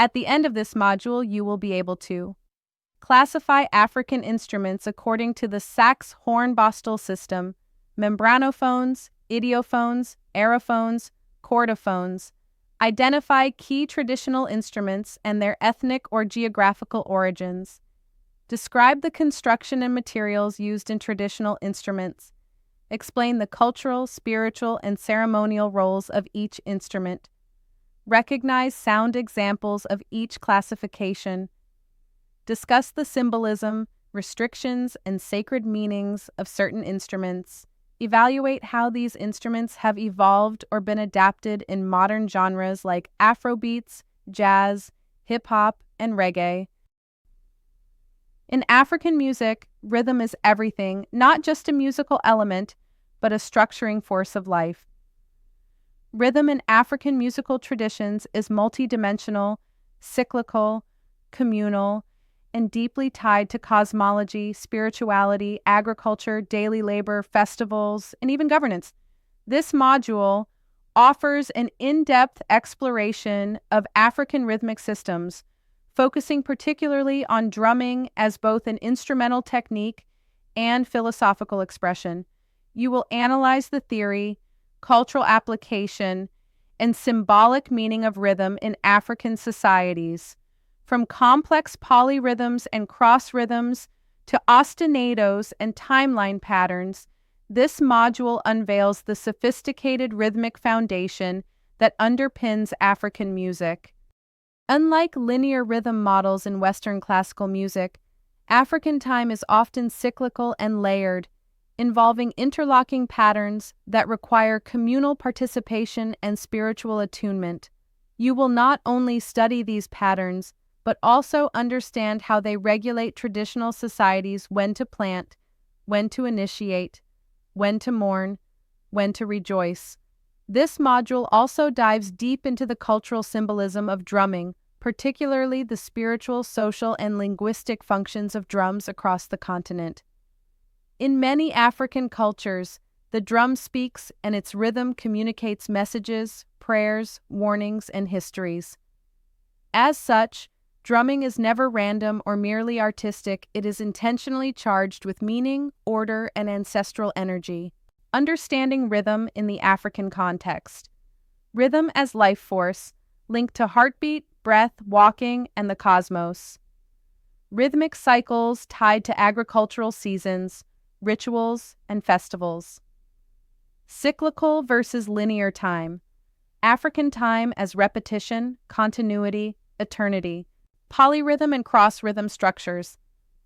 At the end of this module, you will be able to classify African instruments according to the sax-horn-bostel system, membranophones, idiophones, aerophones, chordophones, identify key traditional instruments and their ethnic or geographical origins, describe the construction and materials used in traditional instruments, explain the cultural, spiritual, and ceremonial roles of each instrument, recognize sound examples of each classification, discuss the symbolism, restrictions, and sacred meanings of certain instruments, evaluate how these instruments have evolved or been adapted in modern genres like Afrobeats, jazz, hip-hop, and reggae. In African music, rhythm is everything, not just a musical element, but a structuring force of life. Rhythm in African musical traditions is multidimensional, cyclical, communal, and deeply tied to cosmology, spirituality, agriculture, daily labor, festivals, and even governance. This module offers an in-depth exploration of African rhythmic systems, focusing particularly on drumming as both an instrumental technique and philosophical expression. You will analyze the theory, cultural application, and symbolic meaning of rhythm in African societies, from complex polyrhythms and cross-rhythms to ostinatos and timeline patterns. This module unveils the sophisticated rhythmic foundation that underpins African music. Unlike linear rhythm models in Western classical music, African time is often cyclical and layered, involving interlocking patterns that require communal participation and spiritual attunement. You will not only study these patterns, but also understand how they regulate traditional societies: when to plant, when to initiate, when to mourn, when to rejoice. This module also dives deep into the cultural symbolism of drumming, particularly the spiritual, social, and linguistic functions of drums across the continent. In many African cultures, the drum speaks and its rhythm communicates messages, prayers, warnings, and histories. As such, drumming is never random or merely artistic. It is intentionally charged with meaning, order, and ancestral energy. Understanding rhythm in the African context. Rhythm as life force, linked to heartbeat, breath, walking, and the cosmos. Rhythmic cycles tied to agricultural seasons, rituals, and festivals. Cyclical versus linear time. African time as repetition, continuity, eternity. Polyrhythm and cross-rhythm structures.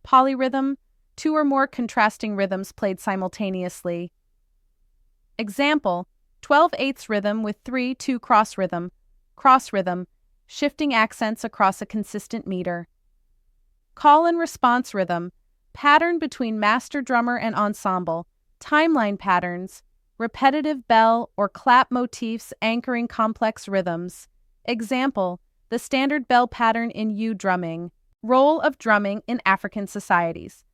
Polyrhythm, two or more contrasting rhythms played simultaneously. Example, 12/8 rhythm with 3/2 cross rhythm. Cross rhythm, shifting accents across a consistent meter. Call and response rhythm, pattern between master drummer and ensemble. Timeline patterns, repetitive bell or clap motifs anchoring complex rhythms. Example, the standard bell pattern in U drumming. Role of drumming in African societies.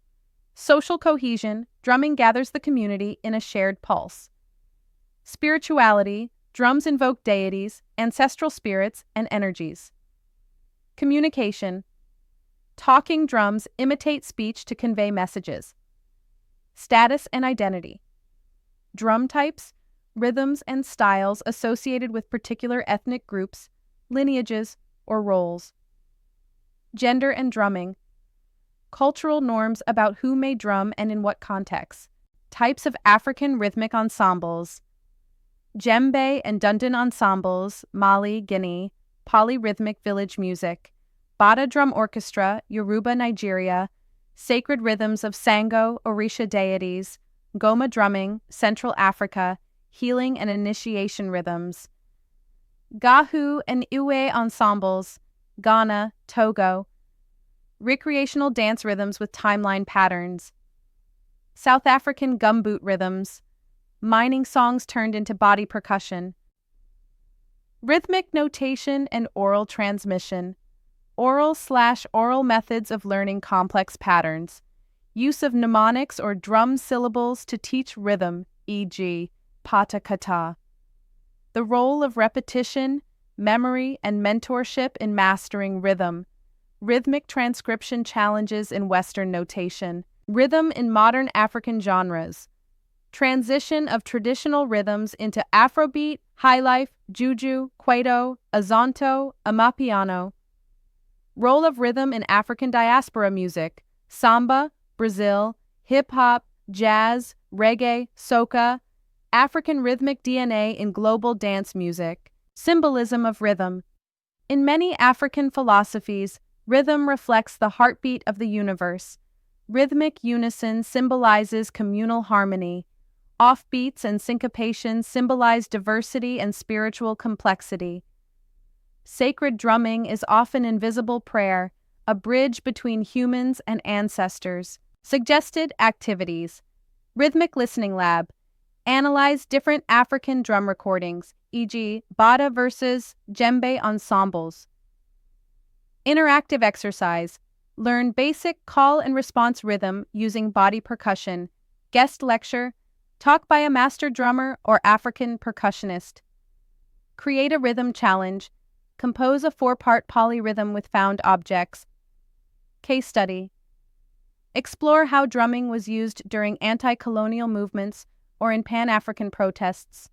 Social cohesion, drumming gathers the community in a shared pulse. Spirituality, drums invoke deities, ancestral spirits, and energies. Communication, talking drums imitate speech to convey messages. Status and identity. Drum types, rhythms, and styles associated with particular ethnic groups, lineages, or roles. Gender and drumming. Cultural norms about who may drum and in what contexts. Types of African rhythmic ensembles. Djembe and Dundun ensembles, Mali, Guinea. Polyrhythmic village music. Bata drum orchestra, Yoruba, Nigeria. Sacred rhythms of Sango, Orisha deities. Goma drumming, Central Africa. Healing and initiation rhythms. Gahu and Iwe ensembles, Ghana, Togo. Recreational dance rhythms with timeline patterns. South African gumboot rhythms, mining songs turned into body percussion. Rhythmic notation and oral transmission, oral/oral methods of learning complex patterns. Use of mnemonics or drum syllables to teach rhythm, e.g., pata kata. The role of repetition, memory, and mentorship in mastering rhythm. Rhythmic transcription challenges in Western notation. Rhythm in modern African genres. Transition of traditional rhythms into Afrobeat, highlife, juju, kwaito, azonto, amapiano. Role of rhythm in African diaspora music. Samba, Brazil, hip-hop, jazz, reggae, soca. African rhythmic DNA in global dance music. Symbolism of rhythm. In many African philosophies, rhythm reflects the heartbeat of the universe. Rhythmic unison symbolizes communal harmony. Offbeats and syncopation symbolize diversity and spiritual complexity. Sacred drumming is often invisible prayer, a bridge between humans and ancestors. Suggested activities. Rhythmic Listening Lab. Analyze different African drum recordings, e.g., Bada versus djembe ensembles. Interactive exercise. Learn basic call and response rhythm using body percussion. Guest lecture. Talk by a master drummer or African percussionist. Create a rhythm challenge. Compose a 4-part polyrhythm with found objects. Case study. Explore how drumming was used during anti-colonial movements or in Pan-African protests.